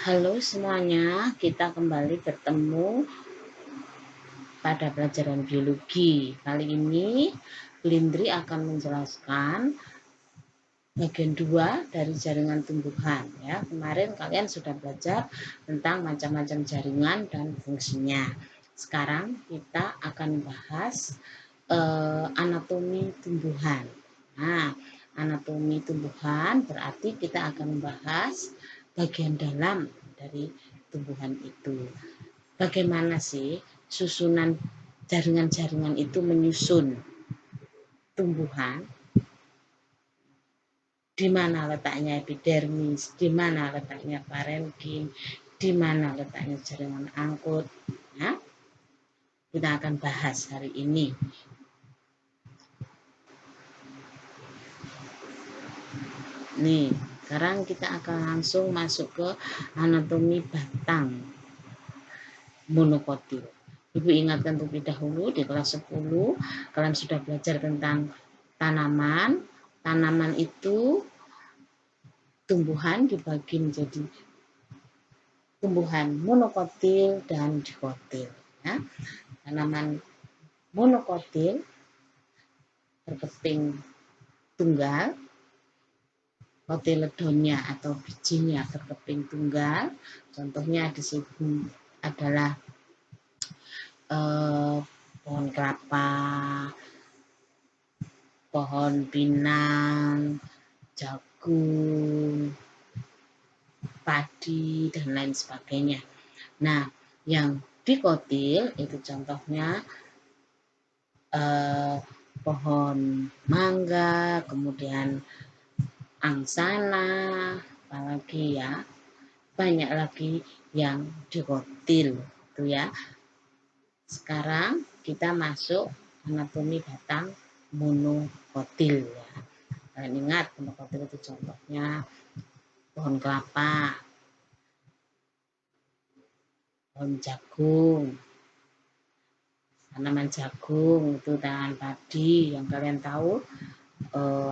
Halo semuanya, kita kembali bertemu pada pelajaran biologi. Kali ini Lindri akan menjelaskan bagian 2 dari jaringan tumbuhan ya. Kemarin kalian sudah belajar tentang macam-macam jaringan dan fungsinya. Sekarang kita akan bahas anatomi tumbuhan. Nah, anatomi tumbuhan berarti kita akan membahas bagian dalam dari tumbuhan itu. Bagaimana sih susunan jaringan-jaringan itu menyusun tumbuhan? Di mana letaknya epidermis, di mana letaknya parenkim, di mana letaknya jaringan angkut. Nah, kita akan bahas hari ini. Nih, sekarang kita akan langsung masuk ke anatomi batang monokotil. Ibu ingatkan terlebih dahulu di kelas 10 kalian sudah belajar tentang tanaman. Tanaman itu tumbuhan dibagi menjadi tumbuhan monokotil dan dikotil. Ya. Tanaman monokotil berkeping tunggal, kotiledonnya atau bijinya berkeping tunggal. Contohnya di sini adalah pohon kelapa, pohon pinang, jagung, padi, dan lain sebagainya. Nah, yang dikotil itu contohnya pohon mangga, kemudian angsana, apalagi ya, banyak lagi yang dikotil itu ya. Sekarang kita masuk anatomi batang monokotil ya. Kalian ingat monokotil itu contohnya pohon kelapa, pohon jagung, tanaman jagung itu tanaman padi yang kalian tahu,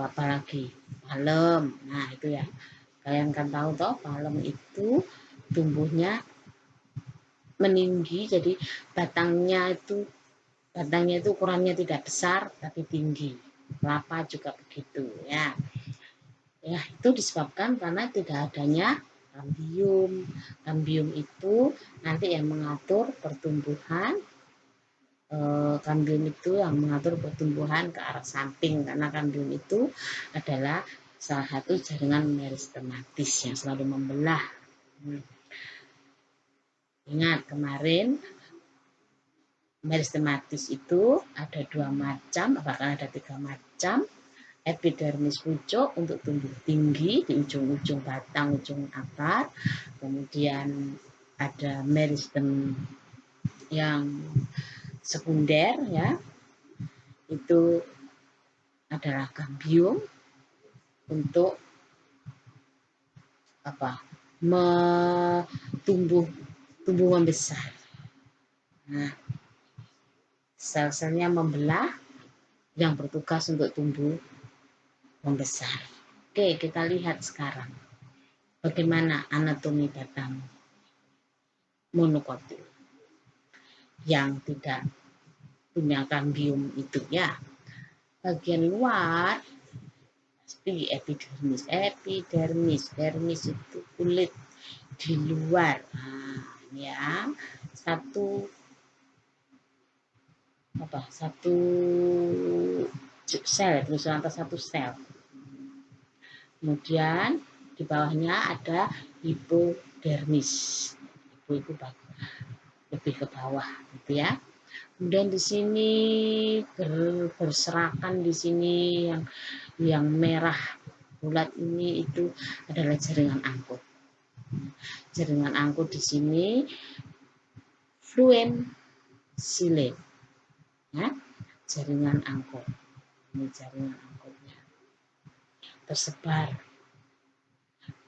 apalagi palem. Nah itu ya, kalian kan tahu toh palem itu tumbuhnya meninggi, jadi batangnya itu ukurannya tidak besar tapi tinggi. Kelapa juga begitu ya. Ya, itu disebabkan karena tidak adanya kambium. Kambium itu nanti yang mengatur pertumbuhan. Kambium itu yang mengatur pertumbuhan ke arah samping, karena kambium itu adalah salah satu jaringan meristematis yang selalu membelah. Ingat kemarin meristematis itu ada 2 macam, bahkan ada 3 macam. Epidermis pucuk untuk tumbuh tinggi di ujung-ujung batang, ujung akar. Kemudian ada meristem yang sekunder ya, itu adalah kambium untuk tumbuh membesar. Nah, sel-selnya membelah yang bertugas untuk tumbuh membesar. Oke, kita lihat sekarang bagaimana anatomi batang monokotil yang tidak punya kambium itu ya. Bagian luar seperti epidermis itu kulit di luar. Nah, ya, satu sel, tulisan atas satu sel. Kemudian di bawahnya ada hipodermis. Itu lebih ke bawah gitu ya. Kemudian di sini berserakan di sini yang merah bulat ini itu adalah jaringan angkut. Jaringan angkut di sini fluent sile. Ya, jaringan angkut. Ini jaringan angkutnya tersebar.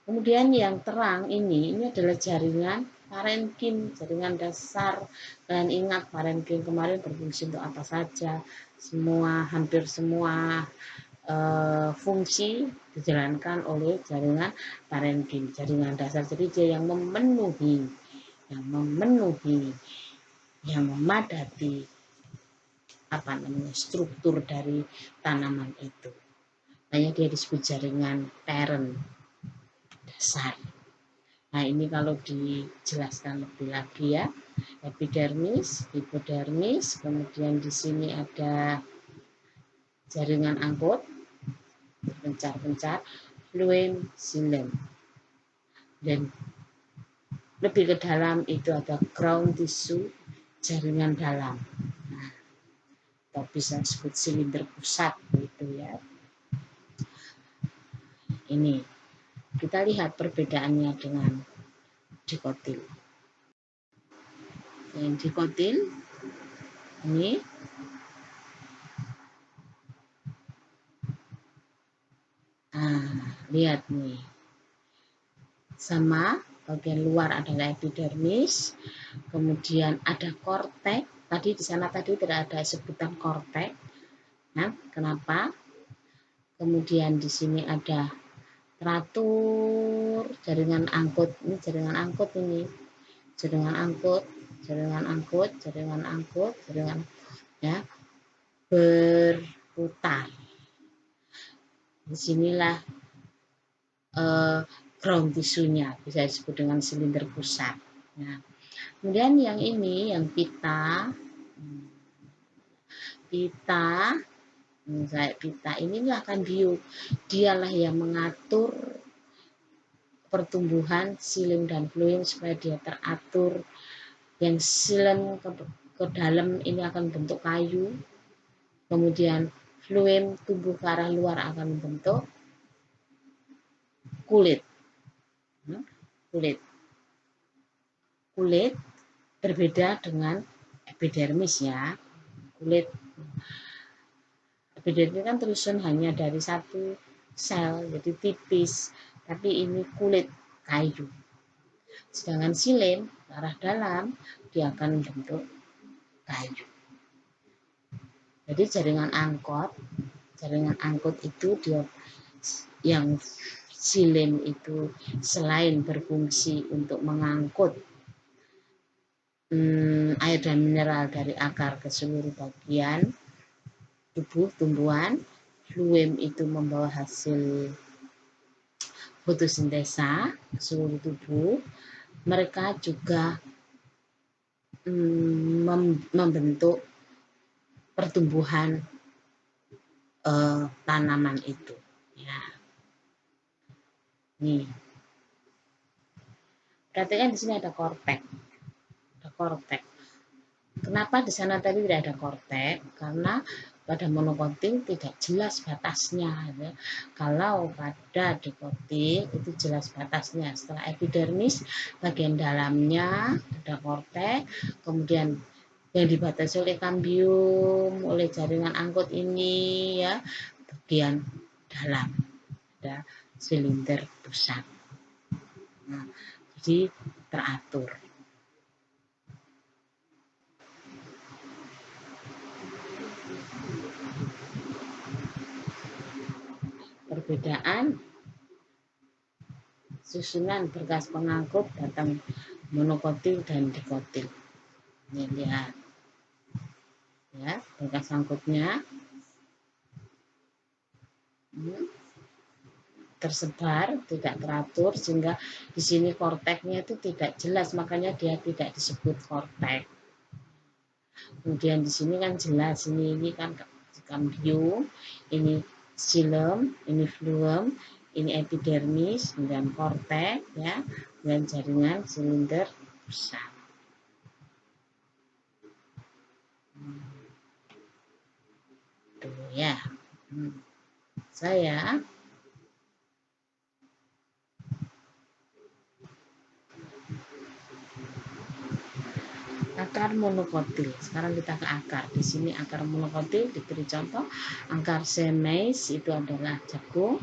Kemudian yang terang ini adalah jaringan parenkim, jaringan dasar. Kalian ingat parenkim kemarin berfungsi untuk apa saja? Hampir semua fungsi dijalankan oleh jaringan parenkim, jaringan dasar. Jadi dia yang memenuhi, yang memadati struktur dari tanaman itu. Makanya dia disebut jaringan parent dasar. Nah, ini kalau dijelaskan lebih lagi ya, epidermis, hipodermis, kemudian di sini ada jaringan angkut, pencar-pencar, fluem, xilem. Dan lebih ke dalam itu ada ground tissue, jaringan dalam. Nah, kita bisa sebut silinder pusat gitu ya. Ini kita lihat perbedaannya dengan dikotil. Yang dikotil ini lihat nih, sama bagian luar adalah epidermis, kemudian ada kortek. Tadi di sana tidak ada sebutan kortek. Nah, kenapa? Kemudian di sini ada teratur, jaringan angkut. Ini jaringan angkut ini. Jaringan angkut ya, berputar. Disinilah ground tissue-nya, bisa disebut dengan silinder pusat. Nah, kemudian yang ini, yang pita inilah kandium. Dialah yang mengatur pertumbuhan xilem dan fluem supaya dia teratur. Yang xilem ke dalam ini akan bentuk kayu, kemudian fluem tumbuh ke arah luar akan bentuk kulit. Kulit berbeda dengan epidermis ya. Epidermis kan tersusun hanya dari satu sel, jadi tipis, tapi ini kulit kayu. Sedangkan xilem ke arah dalam dia akan bentuk kayu. Jadi jaringan angkut itu dia yang xilem itu selain berfungsi untuk mengangkut air dan mineral dari akar ke seluruh bagian tubuh tumbuhan, fluem itu membawa hasil fotosintesa ke seluruh tubuh. Mereka juga membentuk pertumbuhan tanaman itu. Ya. Nih, perhatikan di sini ada kortek. Kenapa di sana tadi tidak ada kortek? Karena pada monokotil tidak jelas batasnya. Ya. Kalau pada dikotil itu jelas batasnya. Setelah epidermis, bagian dalamnya ada kortek, kemudian yang dibatasi oleh kambium, oleh jaringan angkut ini ya, bagian dalam ada silinder pusat. Nah, jadi teratur. Perbedaan susunan berkas pengangkut batang monokotil dan dikotil. Ini lihat ya, berkas angkutnya tersebar, tidak teratur, sehingga di sini korteknya itu tidak jelas, makanya dia tidak disebut kortek. Kemudian di sini kan jelas, ini kan kambium, ini xilem, ini fluem, ini epidermis, kemudian kortek ya, dan jaringan silinder pusat. Tuh ya. Saya akar monokotil. Sekarang kita ke akar. Di sini akar monokotil diberi contoh. Akar semeis itu adalah jagung.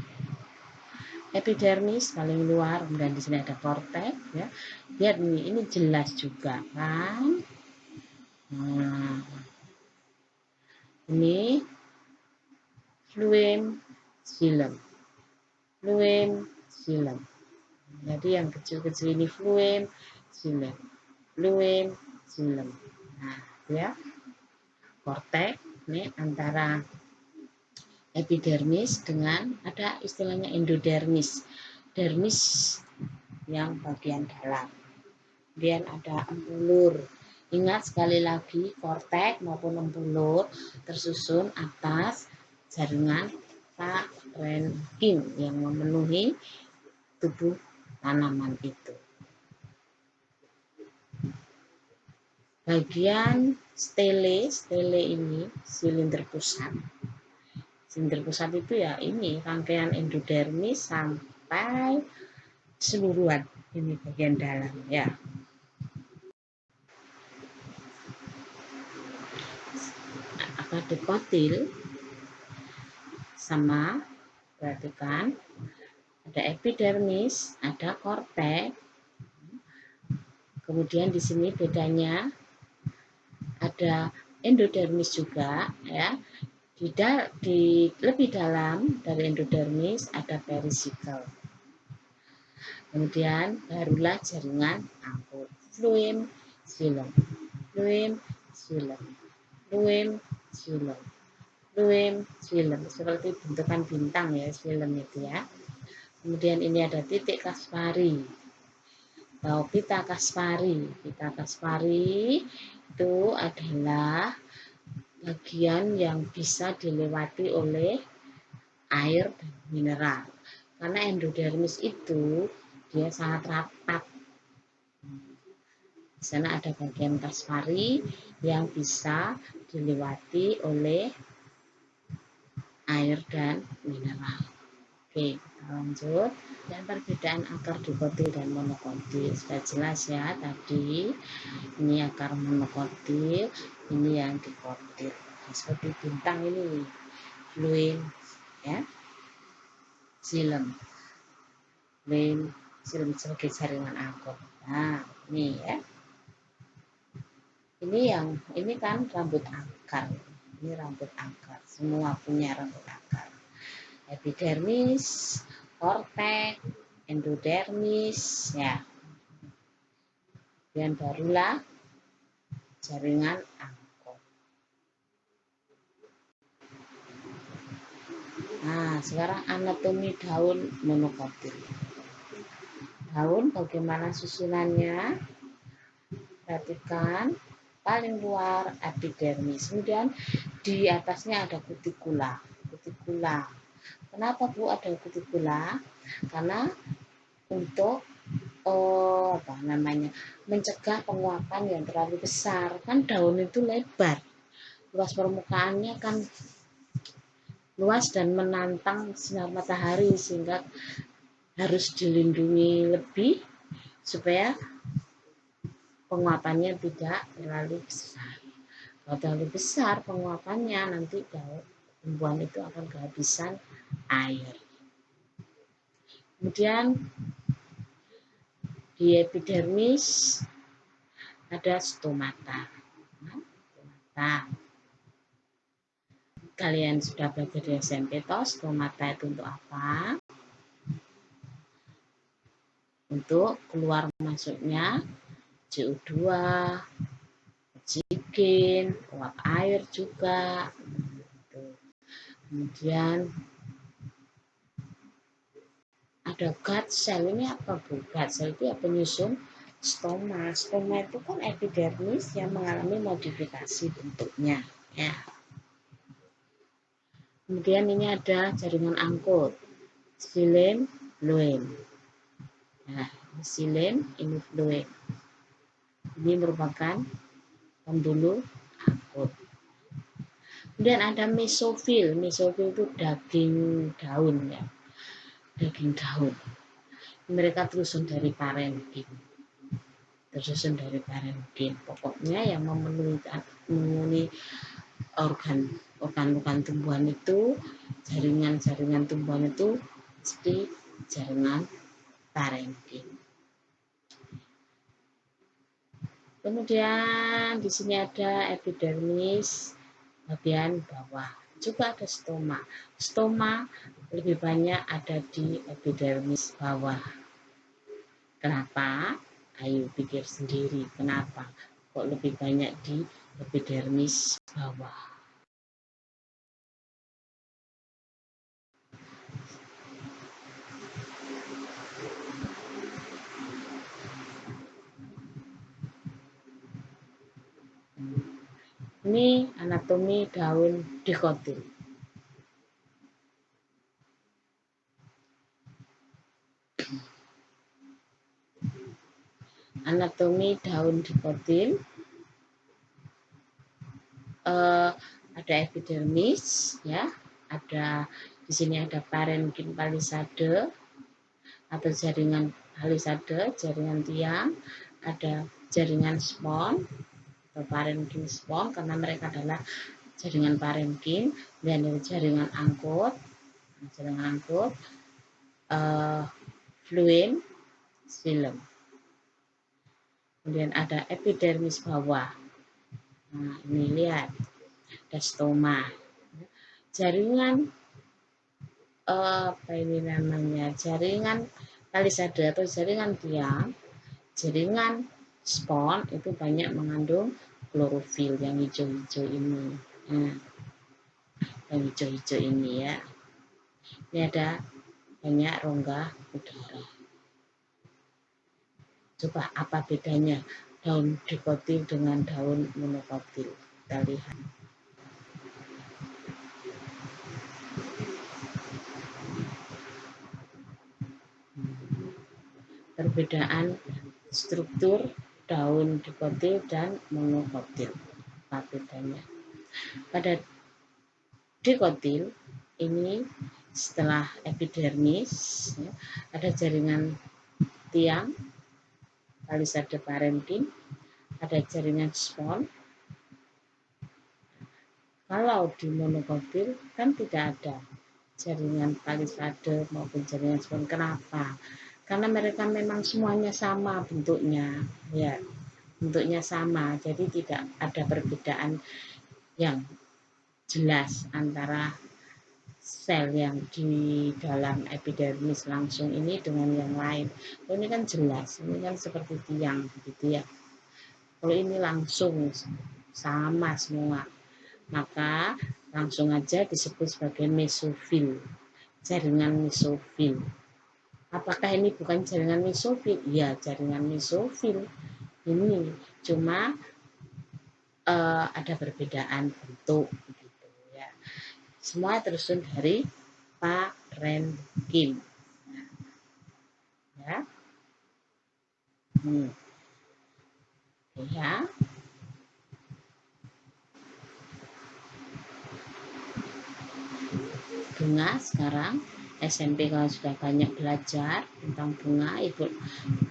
Epidermis paling luar, dan di sini ada kortek ya. Lihat ini jelas juga kan. Nah, ini fluem xilem, fluem, xilem. Jadi yang kecil-kecil ini fluem, xilem, fluem, xilem. Nah, ya, korteks ini antara epidermis dengan ada istilahnya endodermis. Dermis yang bagian dalam. Kemudian ada empulur. Ingat sekali lagi, korteks maupun empulur tersusun atas jaringan parenkim yang memenuhi tubuh tanaman itu. Bagian stele ini silinder pusat. Silinder pusat itu ya ini rangkaian endodermis sampai seluruhan ini bagian dalam ya. Apa dikotil sama, perhatikan ada epidermis, ada korteks. Kemudian di sini bedanya ada endodermis juga ya. Di lebih dalam dari endodermis ada perisikel. Kemudian barulah jaringan angkut. Fluem, xilem, fluem, xilem, fluem, xilem, fluem, xilem. Seperti bentukan bintang ya, xilem itu ya. Kemudian ini ada titik Kaspari. Pita Kaspari. Pita Kaspari itu adalah bagian yang bisa dilewati oleh air dan mineral. Karena endodermis itu dia sangat rapat. Di sana ada bagian Kaspari yang bisa dilewati oleh air dan mineral. Oke, kita lanjut. Dan perbedaan akar dikotil dan monokotil sudah jelas ya tadi. Ini akar monokotil, ini yang dikotil. Seperti bintang ini, fluem, ya, xilem, fluem, xilem sebagai jaringan angkut. Nah, ini ya. Ini kan rambut akar. Ini rambut akar. Semua punya rambut akar. Epidermis, korteks, endodermis, ya. Dan barulah jaringan angkut. Nah, sekarang anatomi daun monokotil. Daun bagaimana susunannya? Perhatikan, paling luar epidermis. Kemudian di atasnya ada kutikula. Kutikula. Kenapa Bu ada kutikula? Karena untuk mencegah penguapan yang terlalu besar. Kan daun itu lebar, luas permukaannya kan luas dan menantang sinar matahari, sehingga harus dilindungi lebih supaya penguapannya tidak terlalu besar. Kalau terlalu besar penguapannya, nanti tumbuhan itu akan kehabisan air. Kemudian di epidermis ada stomata. Kalian sudah belajar di SMP toh, stomata itu untuk apa? Untuk keluar masuknya CO2, oksigen, uap air juga. Kemudian ada gut cell. Ini apa Bu? Gut cell itu ya penyusun stoma. Stoma itu kan epidermis yang mengalami modifikasi bentuknya. Ya. Kemudian ini ada jaringan angkut. Xilem, fluem. Nah, xilem, ini fluem. Ini merupakan pembuluh angkut. Kemudian ada mesofil. Mesofil itu daging daun ya. Daging daun. Mereka tersusun dari parenkim. Pokoknya yang memenuhi organ tumbuhan itu, jaringan tumbuhan itu mesti jaringan parenkim. Kemudian di sini ada epidermis bagian bawah. juga ada stoma. Stoma lebih banyak ada di epidermis bawah. Kenapa? Ayo pikir sendiri, kenapa kok lebih banyak di epidermis bawah? Ini anatomi daun dikotil. Anatomi daun dikotil, ada epidermis, ya, ada di sini ada parenkim palisade atau jaringan palisade, jaringan tiang, ada jaringan spon atau parenkim spon karena mereka adalah jaringan parenkim, dan ada jaringan angkut, fluid, xilem. Kemudian ada epidermis bawah. Nah, ini lihat, ada stoma. Jaringan apa ini namanya? Jaringan palisade atau jaringan tiang, jaringan spon itu banyak mengandung klorofil yang hijau-hijau ini. Nah, yang hijau-hijau ini ya. Ini ada banyak rongga udara. Coba apa bedanya daun dikotil dengan daun monokotil? Kita lihat. Perbedaan struktur daun dikotil dan monokotil. Apa bedanya? Pada dikotil ini setelah epidermis, ya, ada jaringan tiang palisade parenkim, ada jaringan spon. Kalau di monokotil kan tidak ada jaringan palisade maupun jaringan spon. Kenapa? Karena mereka memang semuanya sama bentuknya, ya, bentuknya sama, jadi tidak ada perbedaan yang jelas antara sel yang di dalam epidermis langsung ini dengan yang lain. Ini kan jelas, ini kan seperti tiang gitu ya. Kalau ini langsung sama semua, maka langsung aja disebut sebagai mesofil, jaringan mesofil. Apakah ini bukan jaringan mesofil? Ya, jaringan mesofil ini, cuma ada perbedaan bentuk gitu ya. Semua tersusun dari parenkim. Ya. Ya. Bunga sekarang SMP kalau sudah banyak belajar tentang bunga, ibu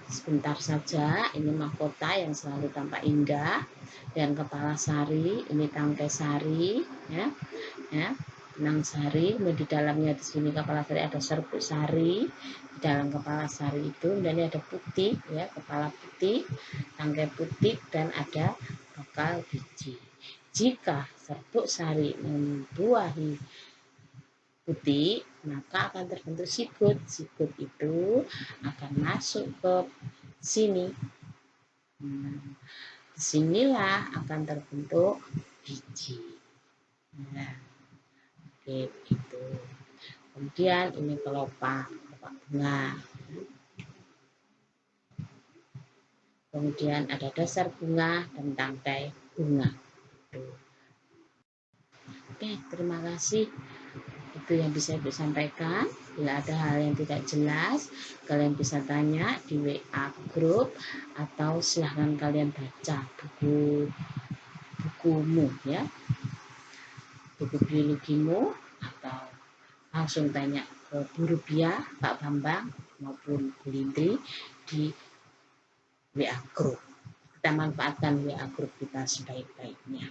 sebentar saja. Ini mahkota yang selalu tampak indah, dan kepala sari, ini tangkai sari, ya, ya, benang sari. Di dalamnya di sini kepala sari ada serbuk sari, di dalam kepala sari itu, dan ini ada putih, ya, kepala putih, tangkai putih, dan ada bakal biji. Jika serbuk sari membuahi putih, maka akan terbentuk sigut. Sigut itu akan masuk ke sini. Disinilah akan terbentuk biji. Nah, oke, begitu. Kemudian ini kelopak bunga. Kemudian ada dasar bunga dan tangkai bunga. Oke, terima kasih. Itu yang bisa Ibu sampaikan. Bila ada hal yang tidak jelas, kalian bisa tanya di WA grup, atau silahkan kalian baca bukumu, ya, buku biologimu, atau langsung tanya ke Bu Rubiah, Pak Bambang, maupun Bu Lindri di WA grup. Kita manfaatkan WA grup kita sebaik-baiknya.